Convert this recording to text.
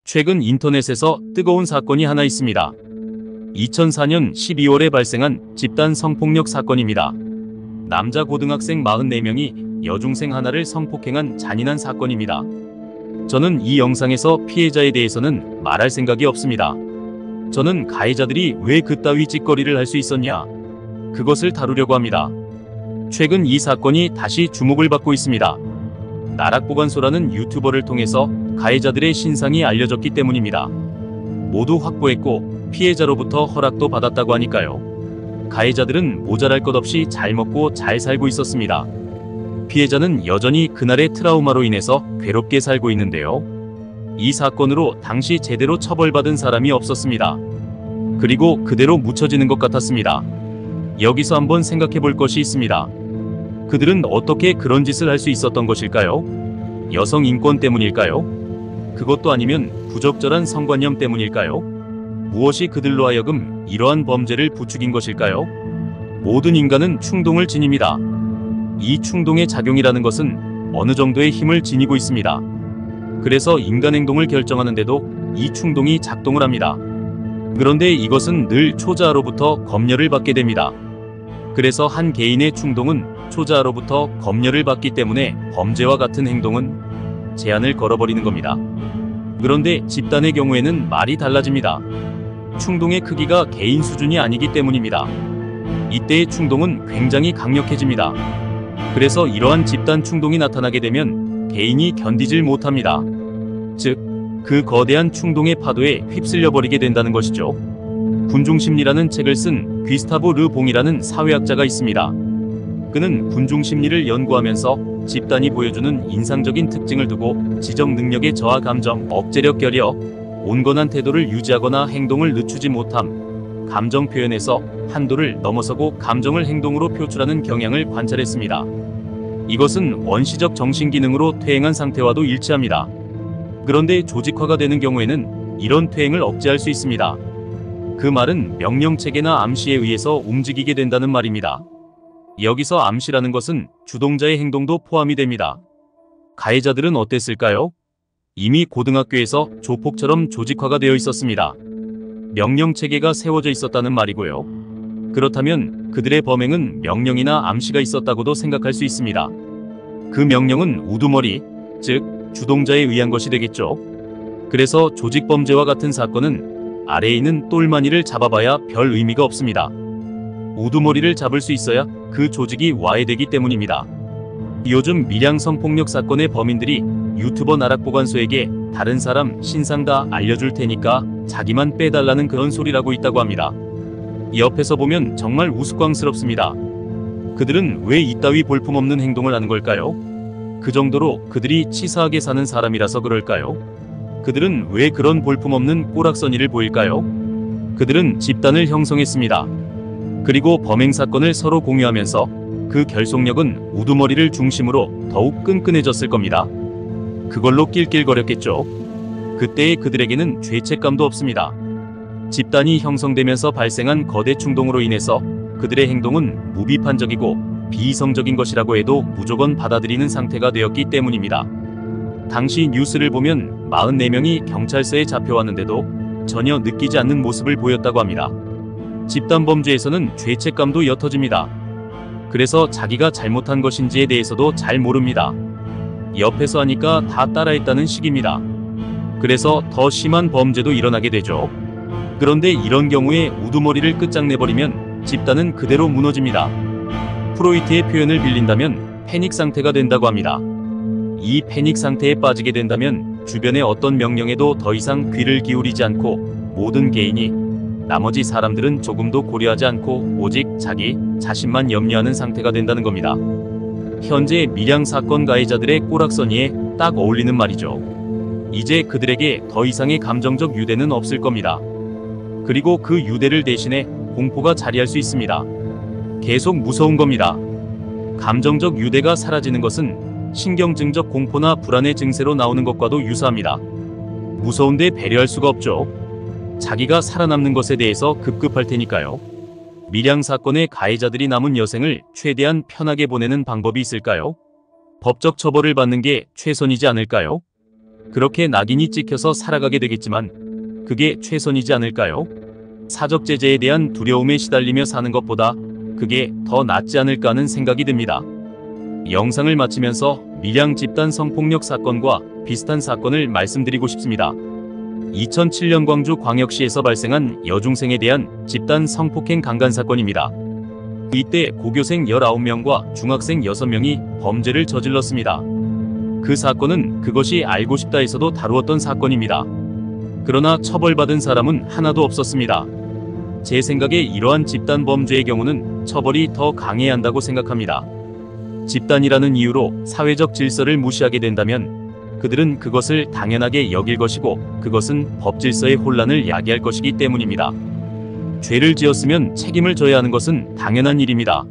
최근 인터넷에서 뜨거운 사건이 하나 있습니다. 2004년 12월에 발생한 집단 성폭력 사건입니다. 남자 고등학생 44명이 여중생 하나를 성폭행한 잔인한 사건입니다. 저는 이 영상에서 피해자에 대해서는 말할 생각이 없습니다. 저는 가해자들이 왜 그따위 찌꺼리를 할 수 있었냐, 그것을 다루려고 합니다. 최근 이 사건이 다시 주목을 받고 있습니다. 나락보관소라는 유튜버를 통해서 가해자들의 신상이 알려졌기 때문입니다. 모두 확보했고 피해자로부터 허락도 받았다고 하니까요. 가해자들은 모자랄 것 없이 잘 먹고 잘 살고 있었습니다. 피해자는 여전히 그날의 트라우마로 인해서 괴롭게 살고 있는데요. 이 사건으로 당시 제대로 처벌받은 사람이 없었습니다. 그리고 그대로 묻혀지는 것 같았습니다. 여기서 한번 생각해 볼 것이 있습니다. 그들은 어떻게 그런 짓을 할 수 있었던 것일까요? 여성 인권 때문일까요? 그것도 아니면 부적절한 성관념 때문일까요? 무엇이 그들로 하여금 이러한 범죄를 부추긴 것일까요? 모든 인간은 충동을 지닙니다. 이 충동의 작용이라는 것은 어느 정도의 힘을 지니고 있습니다. 그래서 인간 행동을 결정하는데도 이 충동이 작동을 합니다. 그런데 이것은 늘 초자아로부터 검열을 받게 됩니다. 그래서 한 개인의 충동은 초자아로부터 검열을 받기 때문에 범죄와 같은 행동은 제한을 걸어버리는 겁니다. 그런데 집단의 경우에는 말이 달라집니다. 충동의 크기가 개인 수준이 아니기 때문입니다. 이때의 충동은 굉장히 강력해집니다. 그래서 이러한 집단 충동이 나타나게 되면 개인이 견디질 못합니다. 즉, 그 거대한 충동의 파도에 휩쓸려 버리게 된다는 것이죠. 군중심리라는 책을 쓴 귀스타보 르 봉이라는 사회학자가 있습니다. 그는 군중심리를 연구하면서 집단이 보여주는 인상적인 특징을 두고 지적 능력의 저하 감정, 억제력 결여, 온건한 태도를 유지하거나 행동을 늦추지 못함, 감정 표현에서 한도를 넘어서고 감정을 행동으로 표출하는 경향을 관찰했습니다. 이것은 원시적 정신기능으로 퇴행한 상태와도 일치합니다. 그런데 조직화가 되는 경우에는 이런 퇴행을 억제할 수 있습니다. 그 말은 명령체계나 암시에 의해서 움직이게 된다는 말입니다. 여기서 암시라는 것은 주동자의 행동도 포함이 됩니다. 가해자들은 어땠을까요? 이미 고등학교에서 조폭처럼 조직화가 되어 있었습니다. 명령체계가 세워져 있었다는 말이고요. 그렇다면 그들의 범행은 명령이나 암시가 있었다고도 생각할 수 있습니다. 그 명령은 우두머리, 즉 주동자에 의한 것이 되겠죠. 그래서 조직범죄와 같은 사건은 아래에 있는 똘마니를 잡아봐야 별 의미가 없습니다. 우두머리를 잡을 수 있어야 그 조직이 와해되기 때문입니다. 요즘 밀양 성폭력 사건의 범인들이 유튜버 나락보관소에게 다른 사람 신상 다 알려줄 테니까 자기만 빼달라는 그런 소리라고 있다고 합니다. 옆에서 보면 정말 우스꽝스럽습니다. 그들은 왜 이따위 볼품없는 행동을 하는 걸까요? 그 정도로 그들이 치사하게 사는 사람이라서 그럴까요? 그들은 왜 그런 볼품없는 꼬락서니를 보일까요? 그들은 집단을 형성했습니다. 그리고 범행 사건을 서로 공유하면서 그 결속력은 우두머리를 중심으로 더욱 끈끈해졌을 겁니다. 그걸로 낄낄거렸겠죠. 그때의 그들에게는 죄책감도 없습니다. 집단이 형성되면서 발생한 거대 충동으로 인해서 그들의 행동은 무비판적이고 비이성적인 것이라고 해도 무조건 받아들이는 상태가 되었기 때문입니다. 당시 뉴스를 보면 44명이 경찰서에 잡혀왔는데도 전혀 느끼지 않는 모습을 보였다고 합니다. 집단범죄에서는 죄책감도 옅어집니다. 그래서 자기가 잘못한 것인지에 대해서도 잘 모릅니다. 옆에서 하니까 다 따라했다는 식입니다. 그래서 더 심한 범죄도 일어나게 되죠. 그런데 이런 경우에 우두머리를 끝장내버리면 집단은 그대로 무너집니다. 프로이트의 표현을 빌린다면 패닉 상태가 된다고 합니다. 이 패닉 상태에 빠지게 된다면 주변의 어떤 명령에도 더 이상 귀를 기울이지 않고 모든 개인이, 나머지 사람들은 조금도 고려하지 않고 오직 자기 자신만 염려하는 상태가 된다는 겁니다. 현재 밀양 사건 가해자들의 꼬락서니에 딱 어울리는 말이죠. 이제 그들에게 더 이상의 감정적 유대는 없을 겁니다. 그리고 그 유대를 대신해 공포가 자리할 수 있습니다. 계속 무서운 겁니다. 감정적 유대가 사라지는 것은 신경증적 공포나 불안의 증세로 나오는 것과도 유사합니다. 무서운데 배려할 수가 없죠. 자기가 살아남는 것에 대해서 급급할 테니까요. 밀양 사건의 가해자들이 남은 여생을 최대한 편하게 보내는 방법이 있을까요? 법적 처벌을 받는 게 최선이지 않을까요? 그렇게 낙인이 찍혀서 살아가게 되겠지만 그게 최선이지 않을까요? 사적 제재에 대한 두려움에 시달리며 사는 것보다 그게 더 낫지 않을까 하는 생각이 듭니다. 영상을 마치면서 밀양 집단 성폭력 사건과 비슷한 사건을 말씀드리고 싶습니다. 2007년 광주 광역시에서 발생한 여중생에 대한 집단 성폭행 강간 사건입니다. 이때 고교생 19명과 중학생 6명이 범죄를 저질렀습니다. 그 사건은 그것이 알고 싶다에서도 다루었던 사건입니다. 그러나 처벌받은 사람은 하나도 없었습니다. 제 생각에 이러한 집단 범죄의 경우는 처벌이 더 강해야 한다고 생각합니다. 집단이라는 이유로 사회적 질서를 무시하게 된다면 그들은 그것을 당연하게 여길 것이고 그것은 법 질서의 혼란을 야기할 것이기 때문입니다. 죄를 지었으면 책임을 져야 하는 것은 당연한 일입니다.